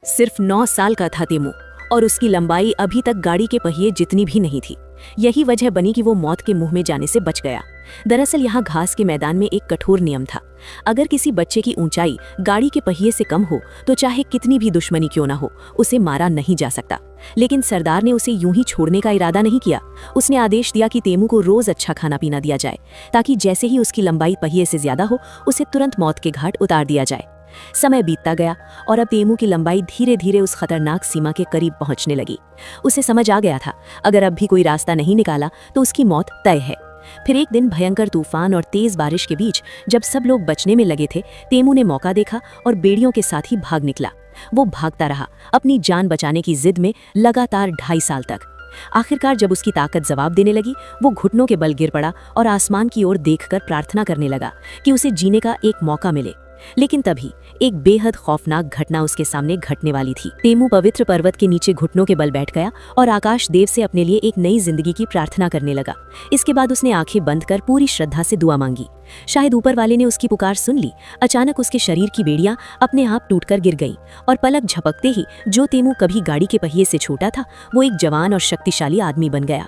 सिर्फ 9 साल का था तेमू और उसकी लंबाई अभी तक गाड़ी के पहिए जितनी भी नहीं थी। यही वजह बनी कि वो मौत के मुंह में जाने से बच गया। दरअसल यहाँ घास के मैदान में एक कठोर नियम था। अगर किसी बच्चे की ऊंचाई गाड़ी के पहिए से कम हो तो चाहे कितनी भी दुश्मनी क्यों ना हो, उसे मारा नहीं जा सकता। लेकिन सरदार ने उसे यूं ही छोड़ने का इरादा नहीं किया। उसने आदेश दिया कि तेमू को रोज अच्छा खाना पीना दिया जाए, ताकि जैसे ही उसकी लंबाई पहिए से ज्यादा हो उसे तुरंत मौत के घाट उतार दिया जाए। समय बीतता गया और अब तेमू की लंबाई धीरे धीरे उस खतरनाक सीमा के करीब पहुंचने लगी। उसे समझ आ गया था, अगर अब भी कोई रास्ता नहीं निकाला तो उसकी मौत तय है। फिर एक दिन भयंकर तूफान और तेज बारिश के बीच जब सब लोग बचने में लगे थे, तेमू ने मौका देखा और बेड़ियों के साथ ही भाग निकला। वो भागता रहा अपनी जान बचाने की जिद में लगातार 2.5 साल तक। आखिरकार जब उसकी ताकत जवाब देने लगी, वो घुटनों के बल गिर पड़ा और आसमान की ओर देखकर प्रार्थना करने लगा कि उसे जीने का एक मौका मिले। लेकिन तभी एक बेहद खौफनाक घटना उसके सामने घटने वाली थी। तेमू पवित्र पर्वत के नीचे घुटनों के बल बैठ गया और आकाश देव से अपने लिए एक नई जिंदगी की प्रार्थना करने लगा। इसके बाद उसने आंखें बंद कर पूरी श्रद्धा से दुआ मांगी। शायद ऊपर वाले ने उसकी पुकार सुन ली। अचानक उसके शरीर की बेड़ियां अपने आप टूटकर गिर गईं और पलक झपकते ही जो तेमू कभी गाड़ी के पहिए से छोटा था, वो एक जवान और शक्तिशाली आदमी बन गया।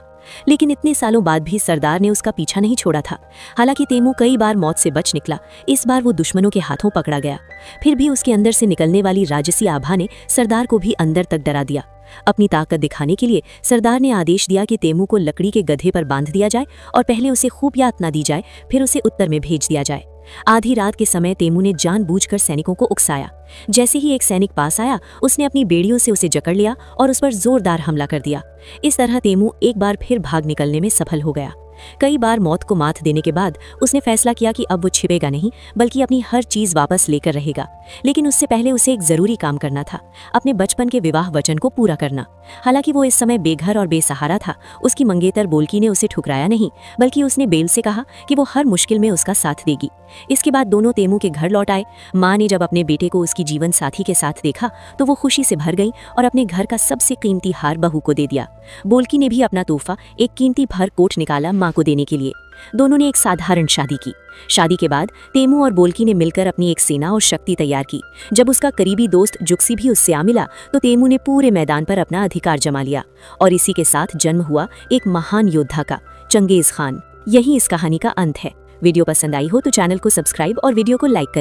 लेकिन इतने सालों बाद भी सरदार ने उसका पीछा नहीं छोड़ा था। हालांकि तेमू कई बार मौत से बच निकला, इस बार वो दुश्मनों के हाथों पकड़ा गया। फिर भी उसके अंदर से निकलने वाली राजसी आभा ने सरदार को भी अंदर तक डरा दिया। अपनी ताकत दिखाने के लिए सरदार ने आदेश दिया कि तेमू को लकड़ी के गधे पर बांध दिया जाए और पहले उसे खूब यातना दी जाए, फिर उसे उत्तर में भेज दिया जाए। आधी रात के समय तेमू ने जानबूझकर सैनिकों को उकसाया। जैसे ही एक सैनिक पास आया, उसने अपनी बेड़ियों से उसे जकड़ लिया और उस पर जोरदार हमला कर दिया। इस तरह तेमू एक बार फिर भाग निकलने में सफल हो गया। कई बार मौत को मात देने के बाद उसने फैसला किया कि अब वो छिपेगा नहीं, बल्कि अपनी हर चीज वापस लेकर रहेगा। लेकिन उससे पहले उसे एक जरूरी काम करना था, अपने बचपन के विवाह वचन को पूरा करना। हालांकि वो इस समय बेघर और बेसहारा था, उसकी मंगेतर बोल्की ने उसे ठुकराया नहीं, बल्कि उसने बेल से कहा कि वो हर मुश्किल में उसका साथ देगी। इसके बाद दोनों तेमू के घर लौट आए। माँ ने जब अपने बेटे को उसकी जीवन साथी के साथ देखा तो वो खुशी से भर गई और अपने घर का सबसे कीमती हार बहू को दे दिया। बोल्की ने भी अपना तोहफा, एक कीमती भर कोट निकाला माँ को देने के लिए। दोनों ने एक साधारण शादी की। शादी के बाद तेमू और बोल्की ने मिलकर अपनी एक सेना और शक्ति तैयार की। जब उसका करीबी दोस्त जुक्सी भी उससे आ मिला तो तेमू ने पूरे मैदान पर अपना अधिकार जमा लिया और इसी के साथ जन्म हुआ एक महान योद्धा का, चंगेज खान। यही इस कहानी का अंत है। वीडियो पसंद आई हो तो चैनल को सब्सक्राइब और वीडियो को लाइक करें।